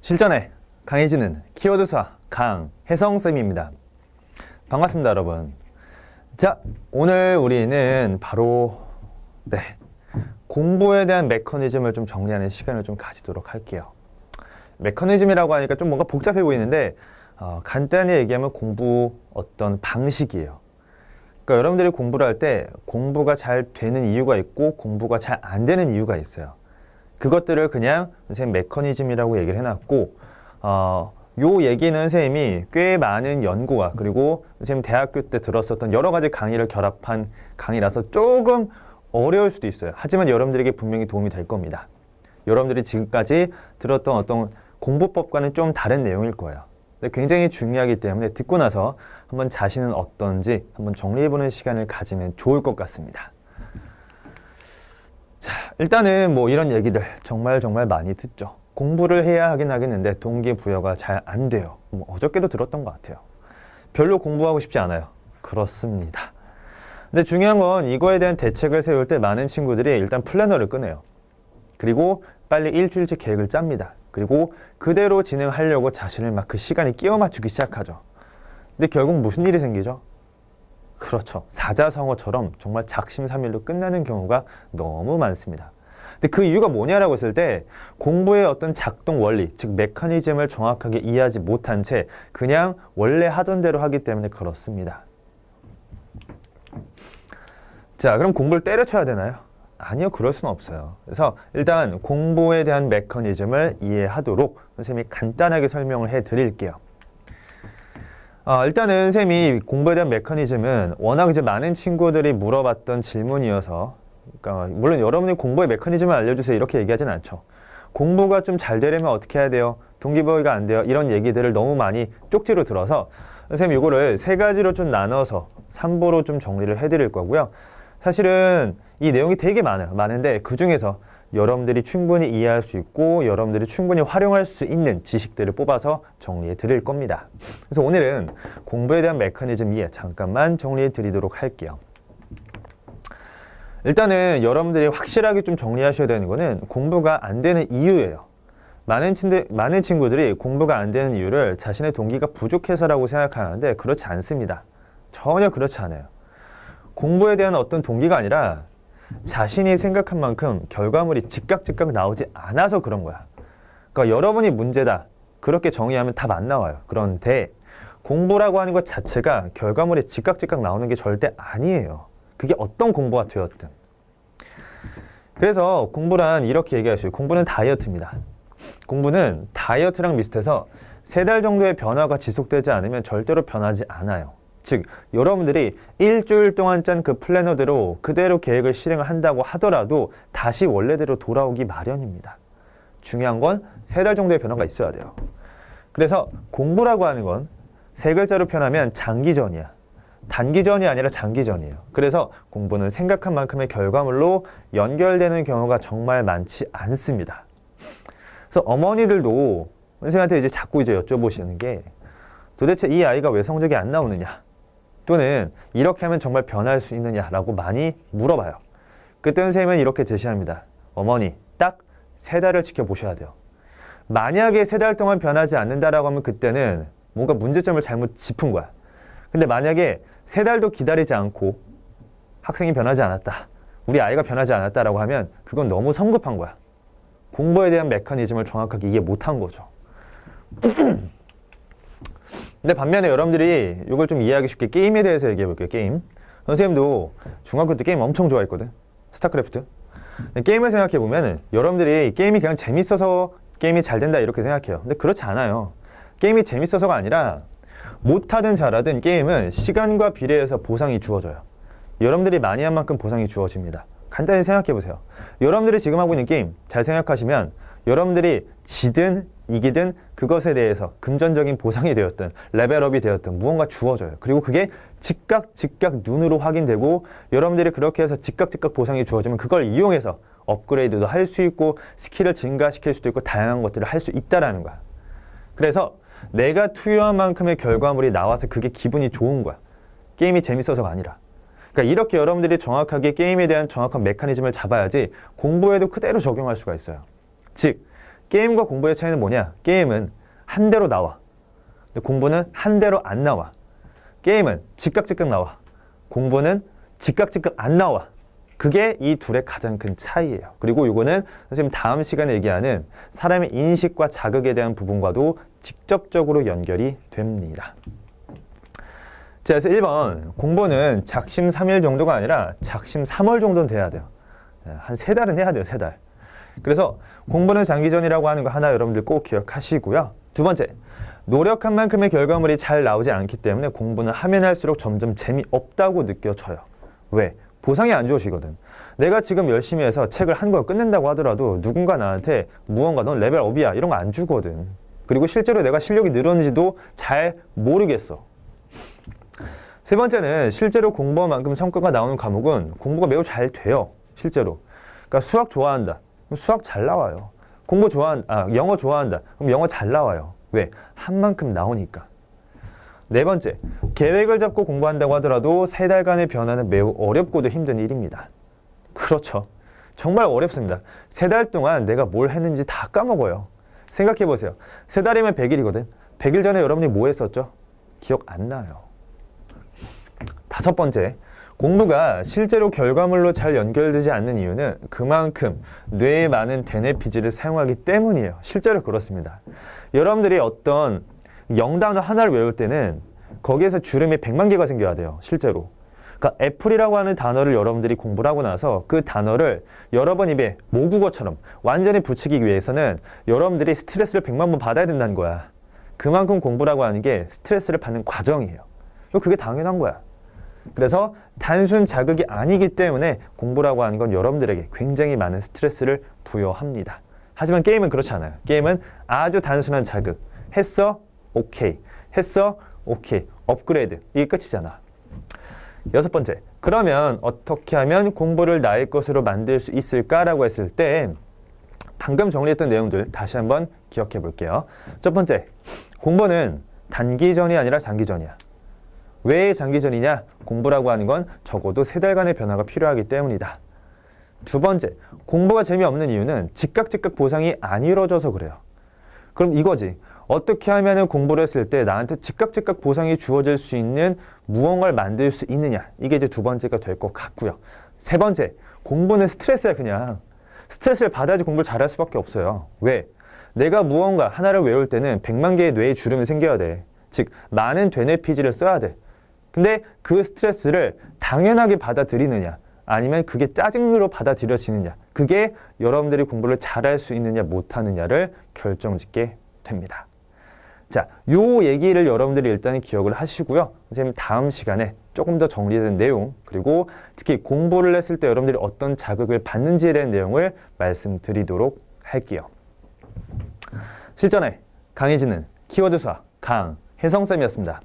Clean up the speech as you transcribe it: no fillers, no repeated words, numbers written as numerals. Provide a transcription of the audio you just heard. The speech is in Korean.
실전에 강해지는 키워드 수학 강혜성쌤입니다. 반갑습니다, 여러분. 자, 오늘 우리는 바로 공부에 대한 메커니즘을 좀 정리하는 시간을 좀 가지도록 할게요. 메커니즘이라고 하니까 좀 뭔가 복잡해 보이는데 간단히 얘기하면 공부 어떤 방식이에요. 그러니까 여러분들이 공부를 할 때 공부가 잘 되는 이유가 있고 공부가 잘 안 되는 이유가 있어요. 그것들을 그냥 선생님 메커니즘이라고 얘기를 해놨고 요 얘기는 선생님이 꽤 많은 연구와 그리고 선생님 대학교 때 들었었던 여러 가지 강의를 결합한 강의라서 조금 어려울 수도 있어요. 하지만 여러분들에게 분명히 도움이 될 겁니다. 여러분들이 지금까지 들었던 어떤 공부법과는 좀 다른 내용일 거예요. 근데 굉장히 중요하기 때문에 듣고 나서 한번 자신은 어떤지 한번 정리해보는 시간을 가지면 좋을 것 같습니다. 자, 일단은 뭐 이런 얘기들 정말 많이 듣죠. 공부를 해야 하긴 하겠는데 동기부여가 잘 안 돼요. 뭐 어저께도 들었던 것 같아요. 별로 공부하고 싶지 않아요. 그렇습니다. 근데 중요한 건 이거에 대한 대책을 세울 때 많은 친구들이 일단 플래너를 꺼내요. 그리고 빨리 일주일치 계획을 짭니다. 그리고 그대로 진행하려고 자신을 막 그 시간에 끼워 맞추기 시작하죠. 근데 결국 무슨 일이 생기죠? 그렇죠. 사자성어처럼 정말 작심삼일로 끝나는 경우가 너무 많습니다. 근데 그 이유가 뭐냐라고 했을 때 공부의 어떤 작동 원리, 즉 메커니즘을 정확하게 이해하지 못한 채 그냥 원래 하던 대로 하기 때문에 그렇습니다. 자, 그럼 공부를 때려쳐야 되나요? 아니요, 그럴 수는 없어요. 그래서 일단 공부에 대한 메커니즘을 이해하도록 선생님이 간단하게 설명을 해드릴게요. 일단은 선생님이 공부에 대한 메커니즘은 워낙 이제 많은 친구들이 물어봤던 질문이어서 그러니까 물론 여러분이 공부의 메커니즘을 알려주세요 이렇게 얘기하진 않죠. 공부가 좀 잘 되려면 어떻게 해야 돼요? 동기부여가 안 돼요? 이런 얘기들을 너무 많이 쪽지로 들어서 선생님 이거를 세 가지로 좀 나눠서 3부로 좀 정리를 해드릴 거고요. 사실은 이 내용이 되게 많은데 그 중에서 여러분들이 충분히 이해할 수 있고 여러분들이 충분히 활용할 수 있는 지식들을 뽑아서 정리해 드릴 겁니다. 그래서 오늘은 공부에 대한 메커니즘 이해 잠깐만 정리해 드리도록 할게요. 일단은 여러분들이 확실하게 좀 정리하셔야 되는 거는 공부가 안 되는 이유예요. 많은 친구들이 공부가 안 되는 이유를 자신의 동기가 부족해서라고 생각하는데 그렇지 않습니다. 전혀 그렇지 않아요. 공부에 대한 어떤 동기가 아니라 자신이 생각한 만큼 결과물이 즉각 나오지 않아서 그런 거야. 그러니까 여러분이 문제다. 그렇게 정의하면 답 안 나와요. 그런데 공부라고 하는 것 자체가 결과물이 즉각 나오는 게 절대 아니에요. 그게 어떤 공부가 되었든. 그래서 공부란 이렇게 얘기하시죠. 공부는 다이어트입니다. 공부는 다이어트랑 비슷해서 3달 정도의 변화가 지속되지 않으면 절대로 변하지 않아요. 즉 여러분들이 일주일 동안 짠 그 플래너대로 그대로 계획을 실행을 한다고 하더라도 다시 원래대로 돌아오기 마련입니다. 중요한 건 3달 정도의 변화가 있어야 돼요. 그래서 공부라고 하는 건 3글자로 표현하면 장기전이야. 단기전이 아니라 장기전이에요. 그래서 공부는 생각한 만큼의 결과물로 연결되는 경우가 정말 많지 않습니다. 그래서 어머니들도 선생님한테 이제 자꾸 여쭤보시는 게 도대체 이 아이가 왜 성적이 안 나오느냐? 또는 이렇게 하면 정말 변할 수 있느냐라고 많이 물어봐요. 그때 선생님은 이렇게 제시합니다. 어머니, 딱 3달을 지켜보셔야 돼요. 만약에 3달 동안 변하지 않는다라고 하면 그때는 뭔가 문제점을 잘못 짚은 거야. 근데 만약에 3달도 기다리지 않고 학생이 변하지 않았다. 우리 아이가 변하지 않았다라고 하면 그건 너무 성급한 거야. 공부에 대한 메커니즘을 정확하게 이해 못한 거죠. 근데 반면에 여러분들이 이걸 좀 이해하기 쉽게 게임에 대해서 얘기해 볼게요. 게임. 선생님도 중학교 때 게임 엄청 좋아했거든. 스타크래프트. 게임을 생각해 보면 여러분들이 게임이 그냥 재밌어서 게임이 잘 된다 이렇게 생각해요. 근데 그렇지 않아요. 게임이 재밌어서가 아니라 못하든 잘하든 게임은 시간과 비례해서 보상이 주어져요. 여러분들이 많이 한 만큼 보상이 주어집니다. 간단히 생각해 보세요. 여러분들이 지금 하고 있는 게임 잘 생각하시면 여러분들이 지든 이기든 그것에 대해서 금전적인 보상이 되었든 레벨업이 되었든 무언가 주어져요. 그리고 그게 즉각 눈으로 확인되고 여러분들이 그렇게 해서 즉각 보상이 주어지면 그걸 이용해서 업그레이드도 할 수 있고 스킬을 증가시킬 수도 있고 다양한 것들을 할 수 있다라는 거야. 그래서 내가 투여한 만큼의 결과물이 나와서 그게 기분이 좋은 거야. 게임이 재밌어서가 아니라. 그러니까 이렇게 여러분들이 정확하게 게임에 대한 정확한 메커니즘을 잡아야지 공부에도 그대로 적용할 수가 있어요. 즉 게임과 공부의 차이는 뭐냐? 게임은 한 대로 나와. 근데 공부는 한 대로 안 나와. 게임은 즉각 나와. 공부는 즉각 안 나와. 그게 이 둘의 가장 큰 차이예요. 그리고 이거는 선생님 다음 시간에 얘기하는 사람의 인식과 자극에 대한 부분과도 직접적으로 연결이 됩니다. 자, 그래서 1번 공부는 작심 3일 정도가 아니라 작심 3월 정도는 돼야 돼요. 한 3달은 해야 돼요. 3달. 그래서 공부는 장기전이라고 하는 거 하나 여러분들 꼭 기억하시고요. 두 번째, 노력한 만큼의 결과물이 잘 나오지 않기 때문에 공부는 하면 할수록 점점 재미없다고 느껴져요. 왜? 보상이 안 좋으시거든. 내가 지금 열심히 해서 책을 한 권 끝낸다고 하더라도 누군가 나한테 무언가 넌 레벨 업이야 이런 거 안 주거든. 그리고 실제로 내가 실력이 늘었는지도 잘 모르겠어. 세 번째는 실제로 공부한 만큼 성과가 나오는 과목은 공부가 매우 잘 돼요. 실제로. 그러니까 수학 좋아한다. 그럼 수학 잘 나와요. 영어 좋아한다. 그럼 영어 잘 나와요. 왜? 한 만큼 나오니까. 네 번째, 계획을 잡고 공부한다고 하더라도 3달간의 변화는 매우 어렵고도 힘든 일입니다. 그렇죠. 정말 어렵습니다. 3달 동안 내가 뭘 했는지 다 까먹어요. 생각해보세요. 3달이면 100일이거든. 100일 전에 여러분이 뭐 했었죠? 기억 안 나요. 다섯 번째, 공부가 실제로 결과물로 잘 연결되지 않는 이유는 그만큼 뇌에 많은 대뇌피질을 사용하기 때문이에요. 실제로 그렇습니다. 여러분들이 어떤 영단어 하나를 외울 때는 거기에서 주름이 100만 개가 생겨야 돼요. 실제로. 그러니까 애플이라고 하는 단어를 여러분들이 공부를 하고 나서 그 단어를 여러 번 입에 모국어처럼 완전히 붙이기 위해서는 여러분들이 스트레스를 100만 번 받아야 된다는 거야. 그만큼 공부라고 하는 게 스트레스를 받는 과정이에요. 그게 당연한 거야. 그래서 단순 자극이 아니기 때문에 공부라고 하는 건 여러분들에게 굉장히 많은 스트레스를 부여합니다. 하지만 게임은 그렇지 않아요. 게임은 아주 단순한 자극. 했어? 오케이. 했어? 오케이. 업그레이드. 이게 끝이잖아. 여섯 번째. 그러면 어떻게 하면 공부를 나의 것으로 만들 수 있을까라고 했을 때 방금 정리했던 내용들 다시 한번 기억해 볼게요. 첫 번째. 공부는 단기전이 아니라 장기전이야. 왜 장기전이냐? 공부라고 하는 건 적어도 3달간의 변화가 필요하기 때문이다. 두 번째, 공부가 재미없는 이유는 즉각 보상이 안 이루어져서 그래요. 그럼 이거지. 어떻게 하면 공부를 했을 때 나한테 즉각 보상이 주어질 수 있는 무언가를 만들 수 있느냐. 이게 이제 두 번째가 될 것 같고요. 세 번째, 공부는 스트레스야 그냥. 스트레스를 받아야지 공부를 잘할 수밖에 없어요. 왜? 내가 무언가 하나를 외울 때는 100만 개의 뇌에 주름이 생겨야 돼. 즉, 많은 되뇌피질을 써야 돼. 근데 그 스트레스를 당연하게 받아들이느냐 아니면 그게 짜증으로 받아들여지느냐 그게 여러분들이 공부를 잘할 수 있느냐 못하느냐를 결정짓게 됩니다. 자, 요 얘기를 여러분들이 일단 기억을 하시고요. 선생님 다음 시간에 조금 더 정리된 내용 그리고 특히 공부를 했을 때 여러분들이 어떤 자극을 받는지에 대한 내용을 말씀드리도록 할게요. 실전에 강해지는 키워드 수학 강혜성쌤이었습니다.